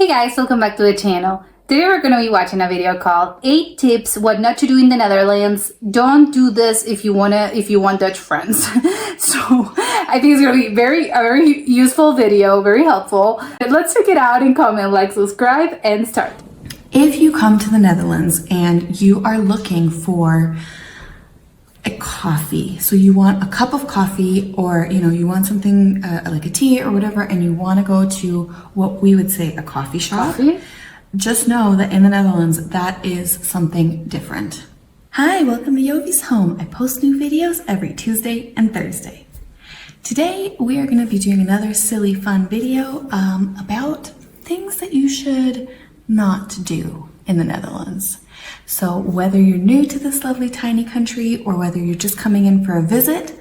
guys, welcome back to the channel. Today we're going to be watching a video called 8 tips what not to do in the Netherlands. Don't do this if you want Dutch friends. So I think it's going to be a very useful video, very helpful. But let's check it out and comment, like, subscribe, and start. If you come to the Netherlands and you are looking for a coffee, so you want a cup of coffee, or you want something like a tea or whatever, and you want to go to what we would say a coffee shop, just know that in the Netherlands that is something different. Hi, welcome to Jovie's home. I post new videos every Tuesday and Thursday. Today we are going to be doing another silly fun video about things that you should not do in the Netherlands. So whether you're new to this lovely tiny country or whether you're just coming in for a visit,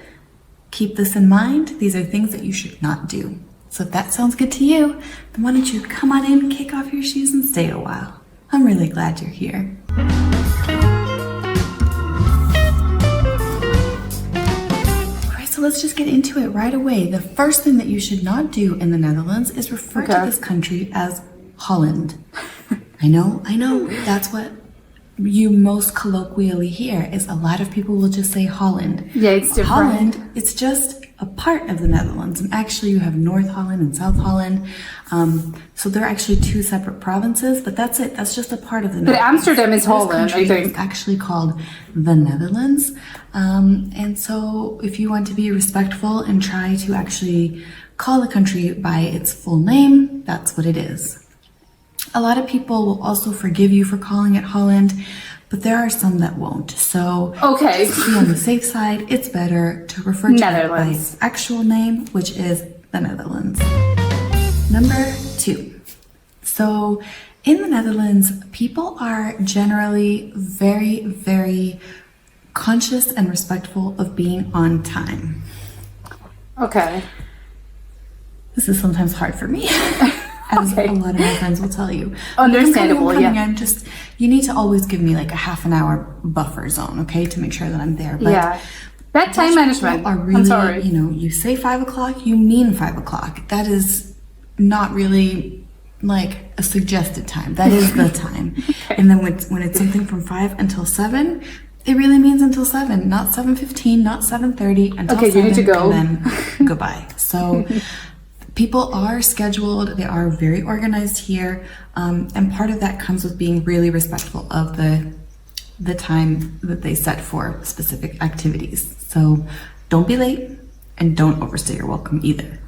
keep this in mind. These are things that you should not do. So if that sounds good to you, then why don't you come on in, kick off your shoes, and stay a while. I'm really glad you're here. Alright, so let's just get into it right away. The first thing that you should not do in the Netherlands is refer to this country as Holland. I know, that's what you most colloquially hear, is a lot of people will just say Holland. Yeah, it's different. Holland, it's just a part of the Netherlands, and actually you have North Holland and South Holland. So they're actually two separate provinces, but that's it. That's just a part of the Netherlands. But Amsterdam is Holland, I think. It's actually called the Netherlands. And so if you want to be respectful and try to actually call a country by its full name, that's what it is. A lot of people will also forgive you for calling it Holland, but there are some that won't. So just to be on the safe side, it's better to refer to it by its actual name, which is the Netherlands. Number 2. So in the Netherlands, people are generally very, very conscious and respectful of being on time. Okay. This is sometimes hard for me. As a lot of my friends will tell you. Understandable, yeah. You need to always give me like a half an hour buffer zone, okay, to make sure that I'm there. But yeah, that time management. Are really, I'm sorry. You say 5 o'clock, you mean 5 o'clock. That is not really like a suggested time. That is the time. And then when it's something from 5 until 7, it really means until 7, not 7:15, not 7:30, until 7. You need to go. And then goodbye. So people are scheduled, they are very organized here, and part of that comes with being really respectful of the time that they set for specific activities. So don't be late, and don't overstay your welcome either.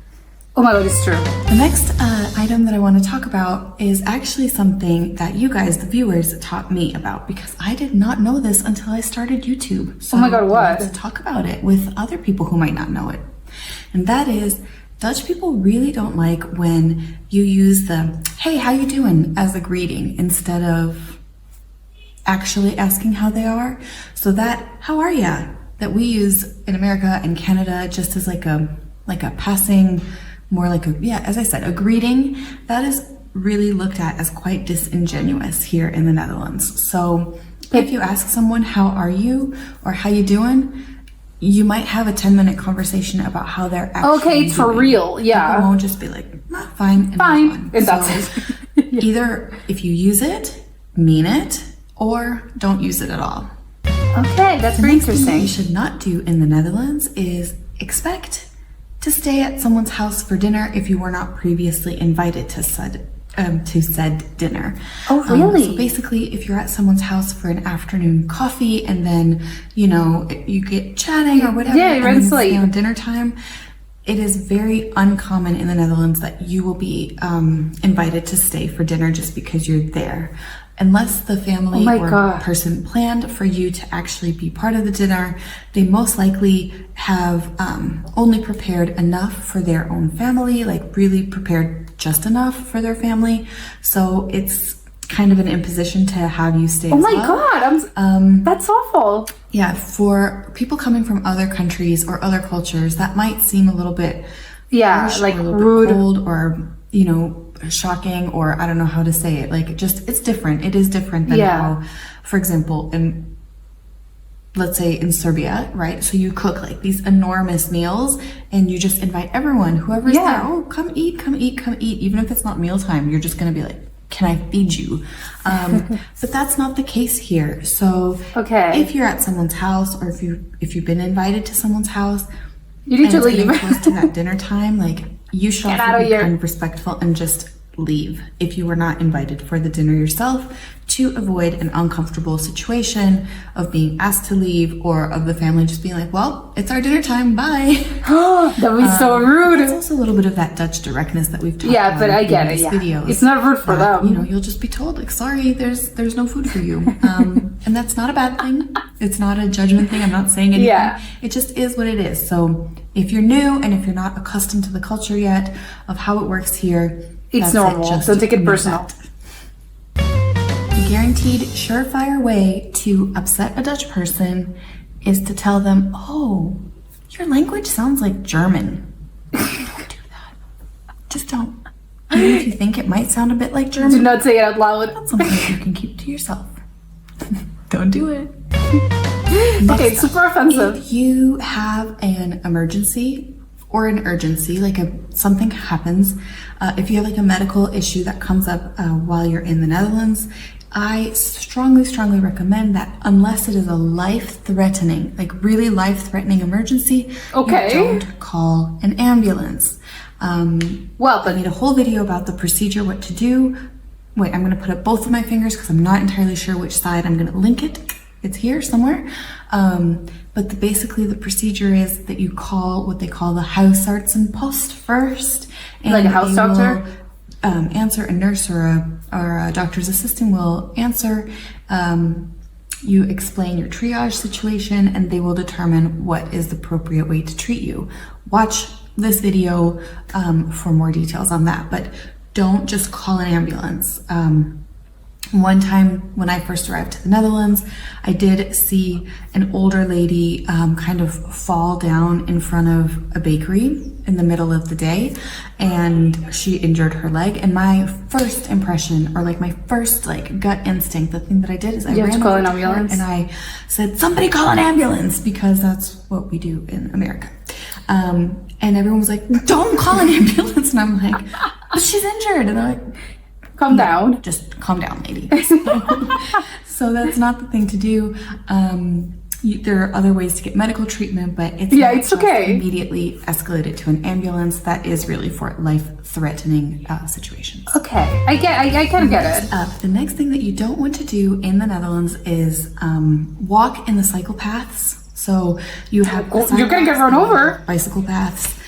Oh my god, it's true. The next item that I want to talk about is actually something that you guys, the viewers, taught me about, because I did not know this until I started YouTube. So oh my god, what? Let's talk about it with other people who might not know it. And that is, Dutch people really don't like when you use the "hey, how you doing" as a greeting instead of actually asking how they are. So that "how are ya" that we use in America and Canada just as like a passing, more like as I said, a greeting, that is really looked at as quite disingenuous here in the Netherlands. So if you ask someone "how are you" or "how you doing," you might have a 10-minute conversation about how they're actually it's for real, yeah. People won't just be like, fine, and that's it. Either if you use it, mean it, or don't use it at all. Okay, that's very interesting. What you should not do in the Netherlands is expect to stay at someone's house for dinner if you were not previously invited to said dinner. Oh, really? So basically, if you're at someone's house for an afternoon coffee and then, you get chatting or whatever, and then dinner time, it is very uncommon in the Netherlands that you will be invited to stay for dinner just because you're there. Unless the family person planned for you to actually be part of the dinner, they most likely have only prepared enough for their own family, like really prepared just enough for their family. So it's kind of an imposition to have you stay. Oh my god, that's awful. Yeah, for people coming from other countries or other cultures, that might seem a little bit like or a little rude, bit cold, or shocking, or I don't know how to say it. Like, it's different. It is different than how, for example, let's say in Serbia, right? So you cook like these enormous meals and you just invite everyone, whoever's there, oh, come eat. Even if it's not mealtime, you're just going to be like, can I feed you? But that's not the case here. So if you're at someone's house, or if you've been invited to someone's house, you need to leave. Close to that dinner time, like, you should also be kind of respectful and just leave if you were not invited for the dinner yourself, to avoid an uncomfortable situation of being asked to leave, or of the family just being like, well, it's our dinner time, bye. That would be so rude. It's also a little bit of that Dutch directness that we've talked about but I get in it. these Yeah, videos. it's not rude for them. You know, you'll just be told, like, sorry, there's no food for you, and that's not a bad thing. It's not a judgment thing. I'm not saying anything. Yeah. It just is what it is. So if you're new and if you're not accustomed to the culture yet of how it works here, it's normal. Don't take it personal. The guaranteed surefire way to upset a Dutch person is to tell them, oh, your language sounds like German. Don't do that. Just don't. Even if you think it might sound a bit like German, do not say it out loud. That's something you can keep to yourself. Don't do it. Okay, super offensive. If you have an emergency or an urgency, like something happens, if you have like a medical issue that comes up while you're in the Netherlands, I strongly recommend that, unless it is a life-threatening, like really life-threatening emergency, you don't call an ambulance. Well, I made a whole video about the procedure, what to do. Wait, I'm going to put up both of my fingers because I'm not entirely sure which side. I'm going to link it. It's here somewhere. But basically the procedure is that you call what they call the huisartsenpost first. And like a house doctor? Answer, a nurse or a doctor's assistant will answer. You explain your triage situation, and they will determine what is the appropriate way to treat you. Watch this video for more details on that, but don't just call an ambulance. One time when I first arrived to the Netherlands, I did see an older lady kind of fall down in front of a bakery in the middle of the day, and she injured her leg. And my first impression, or like my first like gut instinct, the thing that I did is I ran to call an over to her ambulance, and I said, "Somebody call an ambulance," because that's what we do in America. And everyone was like, "Don't call an ambulance," and I'm like, "But she's injured," and they're like, calm down. Just calm down, lady. So that's not the thing to do. There are other ways to get medical treatment, but it's okay. Immediately escalate it to an ambulance. That is really for life-threatening situations. Okay, I kind of get it. The next thing that you don't want to do in the Netherlands is walk in the cycle paths. So you have you're gonna get run over. Bicycle paths.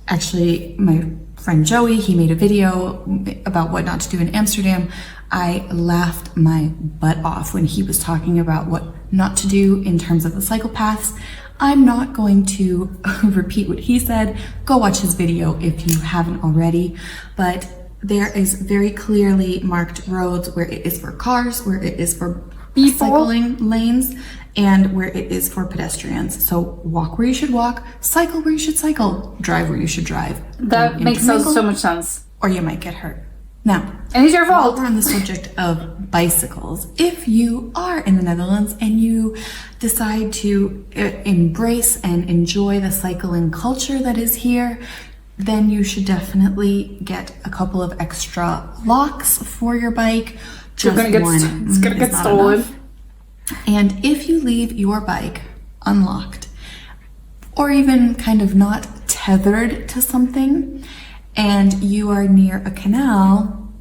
Actually, my friend Jovie, he made a video about what not to do in Amsterdam. I laughed my butt off when he was talking about what not to do in terms of the cycle paths. I'm not going to repeat what he said. Go watch his video if you haven't already. But there is very clearly marked roads where it is for cars, where it is for cycling lanes, and where it is for pedestrians. So walk where you should walk, cycle where you should cycle, drive where you should drive. That makes so much sense. Or you might get hurt. Now, and it's your fault. While we're on the subject of bicycles, if you are in the Netherlands and you decide to embrace and enjoy the cycling culture that is here, then you should definitely get a couple of extra locks for your bike. It's gonna get stolen. And if you leave your bike unlocked, or even kind of not tethered to something, and you are near a canal,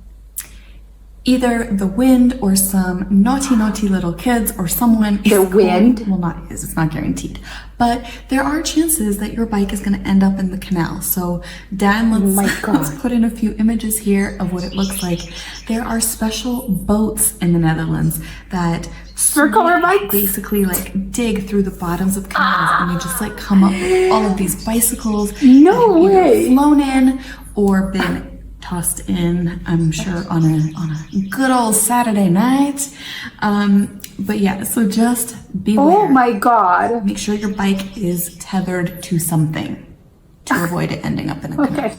either the wind or some naughty little kids or someone it's not guaranteed, but there are chances that your bike is going to end up in the canal. So Dan, let's put in a few images here of what it looks like. There are special boats in the Netherlands that basically like dig through the bottoms of canals, and they just like come up with all of these bicycles that have either flown in or been tossed in, I'm sure, on a good old Saturday night. But yeah, so just beware. Oh my God. Make sure your bike is tethered to something to avoid it ending up in a canal.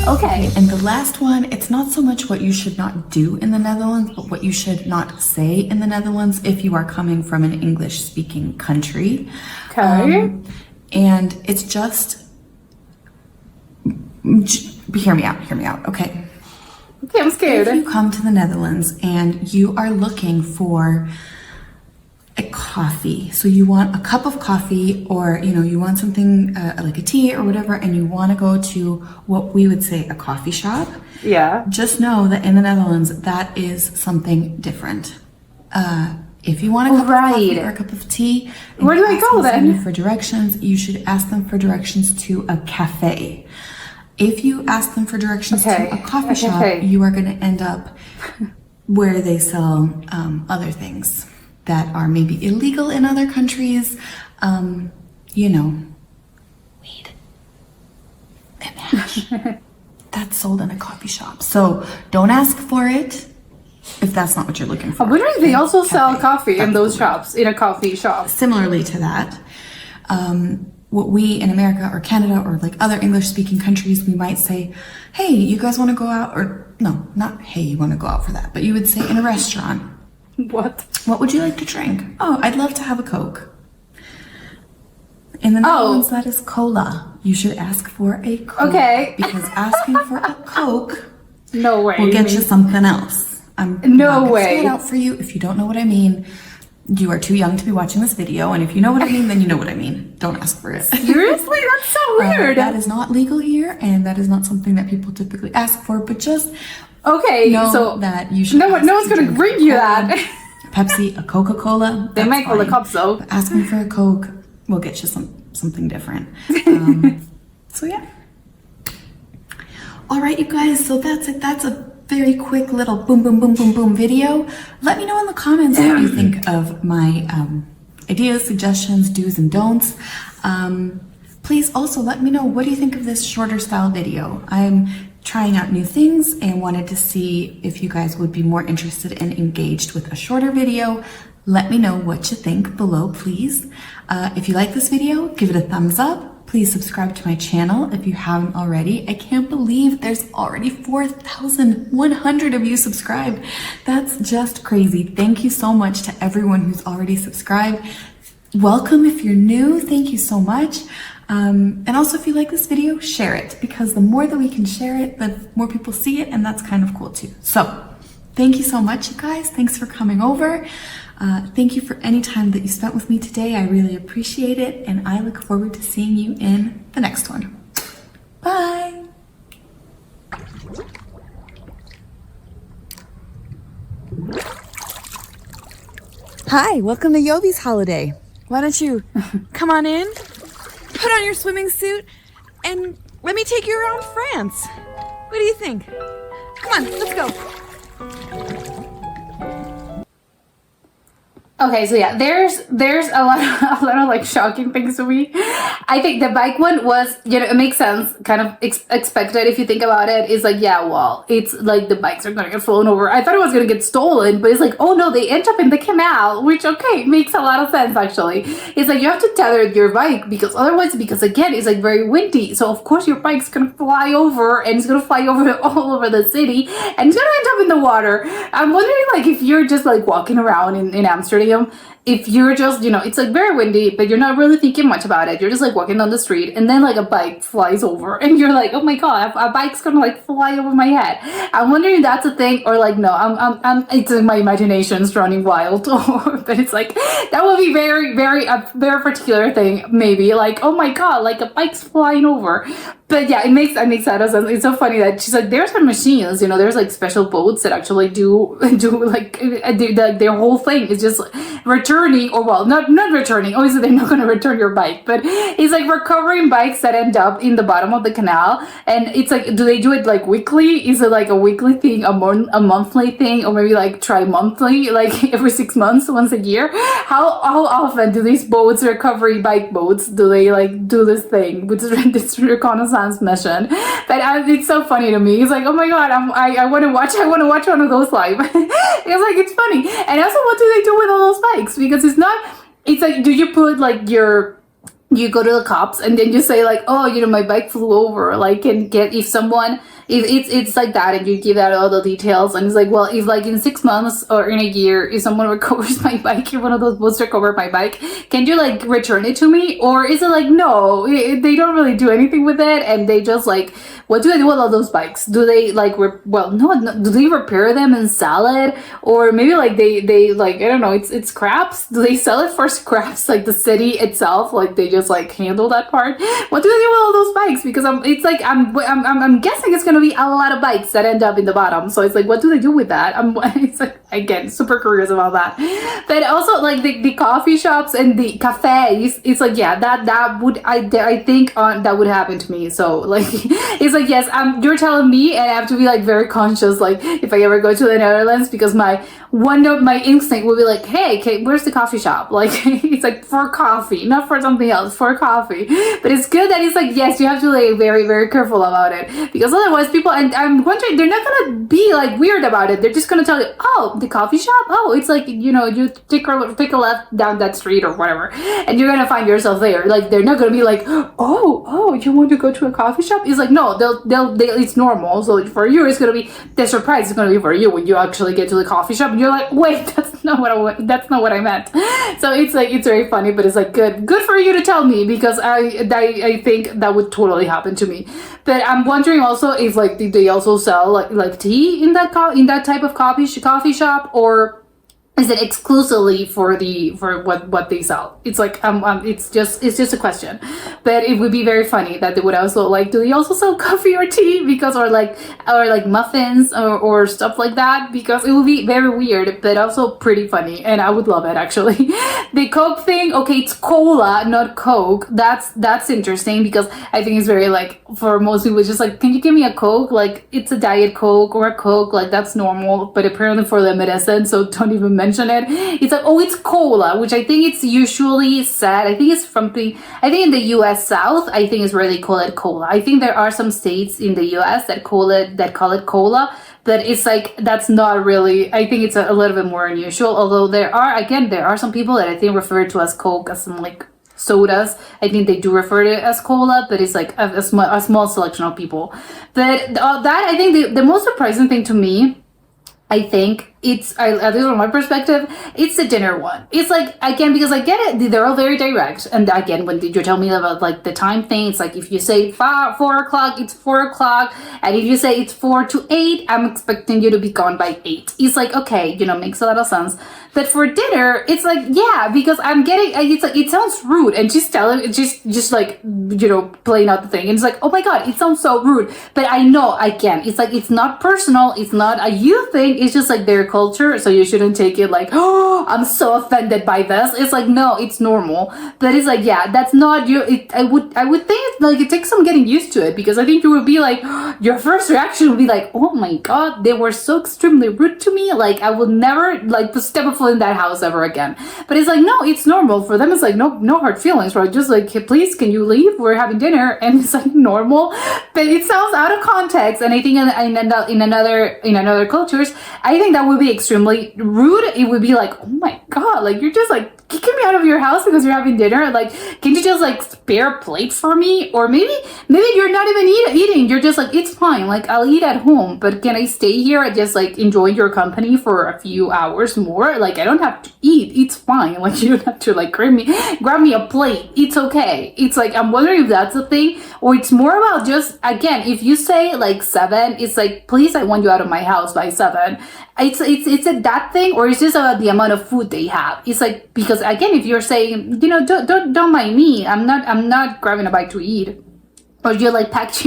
Okay. And the last one, it's not so much what you should not do in the Netherlands, but what you should not say in the Netherlands if you are coming from an English-speaking country. Okay. And it's just, hear me out, okay? Okay, I'm scared. If you come to the Netherlands and you are looking for a coffee, so you want a cup of coffee, or you want something like a tea or whatever, and you want to go to what we would say a coffee shop, Yeah. just know that in the Netherlands that is something different. If you want a cup of coffee or a cup of tea, and where do I go then? for directions, you should ask them for directions to a cafe. If you ask them for directions to a coffee shop, you are going to end up where they sell other things that are maybe illegal in other countries. Weed and hash. That's sold in a coffee shop. So don't ask for it if that's not what you're looking for. I'm wondering if they also sell coffee in those shops, in a coffee shop. Similarly to that, what we in America or Canada or like other English-speaking countries, we might say, hey, you guys want to go out? Or no, not hey, you want to go out for that. But you would say in a restaurant, what would you like to drink? Oh, I'd love to have a Coke. In the Netherlands, that is cola. You should ask for a Coke. Okay. Because asking for a Coke will get you something else. I'm not going to spell it out for you. If you don't know what I mean, you are too young to be watching this video. And if you know what I mean, then you know what I mean. Don't ask for it. Seriously? That's so weird. That is not legal here, and that is not something that people typically ask for. But just know so that you should. No one's going to bring you that. Pepsi, a Coca-Cola. They might call the cups though. But asking for a Coke will get you something different. So yeah. All right, you guys. So that's it. That's a very quick little boom, boom, boom, boom, boom video. Let me know in the comments what you think of my ideas, suggestions, do's and don'ts. Please also let me know, what do you think of this shorter style video? I'm trying out new things and wanted to see if you guys would be more interested and engaged with a shorter video. Let me know what you think below, please. If you like this video, give it a thumbs up. Please subscribe to my channel if you haven't already. I can't believe there's already 4,100 of you subscribed. That's just crazy. Thank you so much to everyone who's already subscribed. Welcome if you're new. Thank you so much. And also, if you like this video, share it, because the more that we can share it, the more people see it, and that's kind of cool too. So thank you so much, you guys. Thanks for coming over. Thank you for any time that you spent with me today. I really appreciate it, and I look forward to seeing you in the next one. Bye. Hi, welcome to Jovie's holiday. Why don't you come on in, put on your swimming suit, and let me take you around France. What do you think? Come on, let's go. Okay, so yeah, there's a lot of like shocking things to me. I think the bike one was, it makes sense, kind of expected if you think about it. It's like, yeah, well, it's like the bikes are gonna get flown over. I thought it was gonna get stolen, but it's like, oh no, they end up in the canal, which makes a lot of sense actually. It's like you have to tether your bike because again, it's like very windy, so of course your bike's gonna fly over, and it's gonna fly over all over the city, and it's gonna end up in the water. I'm wondering, like, if you're just like walking around in Amsterdam, if you're just, it's like very windy, but you're not really thinking much about it. You're just like walking down the street, and then like a bike flies over, and you're like, oh my god, a bike's gonna like fly over my head. I'm wondering if that's a thing, or like, no, it's like my imagination's running wild, but it's like, that would be a very particular thing, maybe, like, oh my god, like a bike's flying over. But yeah, it makes a lot of sense. It's so funny that she's like, there's some machines, there's like special boats that actually do like their whole thing is just returning, or well, not returning. Obviously, they're not going to return your bike, but it's like recovering bikes that end up in the bottom of the canal. And it's like, do they do it like weekly? Is it like a weekly thing, a monthly thing, or maybe like tri-monthly, like every 6 months, once a year? How often do these boats, recovery bike boats, do they like do this thing with this reconnaissance mission? But it's so funny to me. It's like, oh my god, I want to watch one of those live. It's funny. And also, what do they do with all those bikes? Because it's like, do you put like you go to the cops and then you say like, oh, my bike flew over, like, and if someone It's like that, and you give out all the details, and it's like, well, if like in 6 months or in a year, if someone recovers my bike, if one of those boats recover my bike, can you like return it to me? Or is it like, no, they don't really do anything with it, and they just like, what do they do with all those bikes? Do they like, no, do they repair them and sell it? Or maybe like they like, I don't know, it's scraps. Do they sell it for scraps? Like the city itself, like they just like handle that part. What do they do with all those bikes? Because I'm guessing it's gonna be a lot of bikes that end up in the bottom. So it's like, what do they do with that? It's like, again, super curious about that. But also like the coffee shops and the cafes, it's like, yeah, that would, I think that would happen to me. So like, it's like, yes, you're telling me, and I have to be like very conscious, like if I ever go to the Netherlands, because my instinct would be like, hey, where's the coffee shop? Like it's like for coffee, not for something else, for coffee. But it's good that it's like, yes, you have to be like very, very careful about it, because otherwise people, and I'm wondering, they're not gonna be like weird about it. They're just gonna tell you, oh, the coffee shop, oh, it's like, you know, you take a left down that street or whatever, and you're gonna find yourself there. Like they're not gonna be like, oh, you want to go to a coffee shop? It's like, no, they'll it's normal. So for you, it's gonna be, the surprise is gonna be for you when you actually get to the coffee shop and you're like, wait, that's not what I meant. So it's like, it's very funny, but it's like good for you to tell me, because I think that would totally happen to me. But I'm wondering also if like, did they also sell like tea in that type of coffee shop, or is it exclusively for what they sell? It's like it's just a question. But it would be very funny that they would also like, do they also sell coffee or tea? Because or like muffins or stuff like that, because it would be very weird but also pretty funny, and I would love it actually. The Coke thing, okay, it's cola, not Coke. That's interesting, because I think it's very like, for most people it's just like, can you give me a Coke? Like it's a Diet Coke or a Coke, like that's normal. But apparently for limited, so don't even mention it. It's like, oh, it's cola, which I think it's usually said, I think it's I think in the US South, I think is where they call it cola. I think there are some states in the US that call it cola, but it's like, that's not really, I think it's a little bit more unusual. Although there are some people that I think refer to as Coke, as some like sodas. I think they do refer to it as cola, but it's like a small selection of people. But that, I think the most surprising thing to me, I think, at least from my perspective, it's the dinner one. It's like, again, because I get it, they're all very direct. And again, when you tell me about like the time thing, it's like, if you say 4 o'clock, it's 4 o'clock. And if you say it's 4 to 8, I'm expecting you to be gone by 8. It's like, okay, makes a lot of sense. But for dinner, it's like, yeah, because I'm getting, it's like, it sounds rude. And she's telling, just like, playing out the thing. And it's like, oh my God, it sounds so rude. But I know, again, it's like, it's not personal. It's not a you thing. It's just like their culture. So you shouldn't take it like, oh, I'm so offended by this. It's like, no, it's normal. But it's like, yeah, that's not you. I would think it's like, it takes some getting used to it, because I think you would be like, your first reaction would be like, oh my God, they were so extremely rude to me. Like, I would never like step a foot in that house ever again. But it's like, no, it's normal for them. It's like, no hard feelings, right? Just like, hey, please, can you leave? We're having dinner. And it's like normal, but it sounds out of context. And I think in another cultures, I think that would be extremely rude. It would be like, oh my God, like, you're just like kicking me out of your house because you're having dinner. Like, can you just like spare a plate for me? Or maybe you're not even eating. You're just like, it's fine. Like, I'll eat at home, but can I stay here and just like enjoy your company for a few hours more? Like, I don't have to eat. It's fine. Like, you don't have to like grab me a plate. It's okay. It's like, I'm wondering if that's a thing, or it's more about just, again, if you say like 7, it's like, please, I want you out of my house by 7. It's a that thing, or it's just about the amount of food they have. It's like, because again, if you're saying, don't mind me, I'm not grabbing a bite to eat, or you packed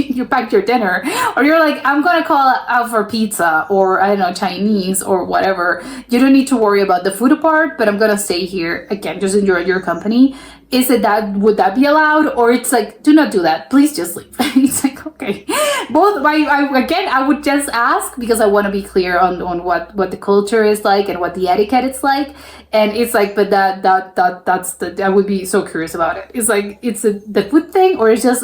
your dinner, or you're like, I'm gonna call out for pizza, or I don't know, Chinese or whatever. You don't need to worry about the food part, but I'm gonna stay here, again, just enjoy your company. Would that be allowed? Or it's like, do not do that, please just leave. It's like, okay, both. I would just ask, because I want to be clear on what the culture is like and what the etiquette is like. And it's like, but I would be so curious about it. It's like, it's the food thing, or it's just,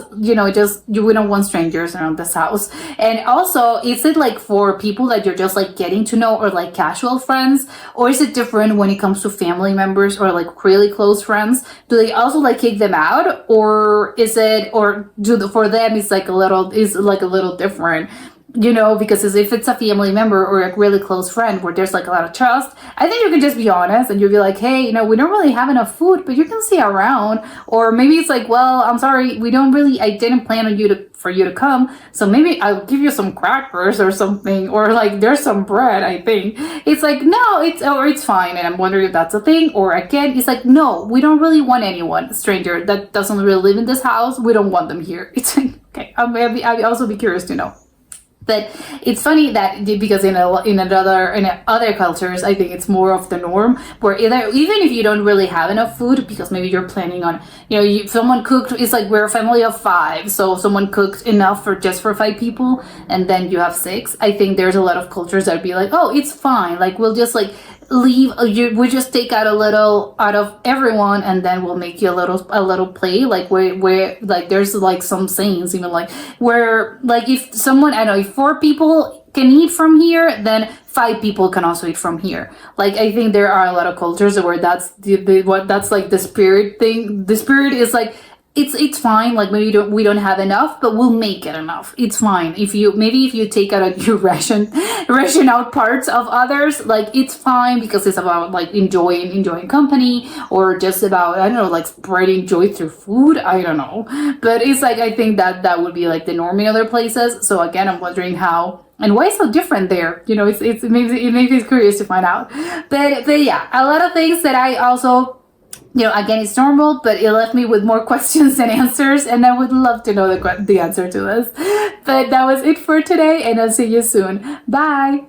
you wouldn't want strangers around this house. And also, is it like for people that you're just like getting to know, or like casual friends, or is it different when it comes to family members or like really close friends? Do they also like kick them out, or is it, or for them it's like a little different? because if it's a family member or a really close friend where there's like a lot of trust, I think you can just be honest and you'll be like, hey, we don't really have enough food, but you can stay around. Or maybe it's like, well, I'm sorry, I didn't plan on for you to come, so maybe I'll give you some crackers or something, or like there's some bread, I think. It's like, no, it's fine, and I'm wondering if that's a thing. Or again, it's like, no, we don't really want anyone, stranger that doesn't really live in this house, we don't want them here. It's like, okay, I'll also be curious to know. But it's funny that because in other cultures, I think it's more of the norm where even if you don't really have enough food, because maybe you're planning on, someone cooked. It's like we're a family of 5, so someone cooked enough for 5 people, and then you have 6. I think there's a lot of cultures that would be like, oh, it's fine. Like we'll just like leave. We just take out a little out of everyone, and then we'll make you a little plate. Like where like there's like some sayings even like where like if someone, I don't know, if 4 people can eat from here, then 5 people can also eat from here. Like I think there are a lot of cultures where that's that's like the spirit thing. The spirit is like, it's fine. Like maybe we don't have enough, but we'll make it enough. It's fine. If you take out your ration out parts of others, like it's fine, because it's about like enjoying company, or just about, I don't know, like spreading joy through food. I don't know, but it's like, I think that would be like the norm in other places. So again, I'm wondering how and why it's so different there. It makes me curious to find out. But yeah, a lot of things that I also, again, it's normal, but it left me with more questions than answers, and I would love to know the answer to this. But that was it for today, and I'll see you soon. Bye!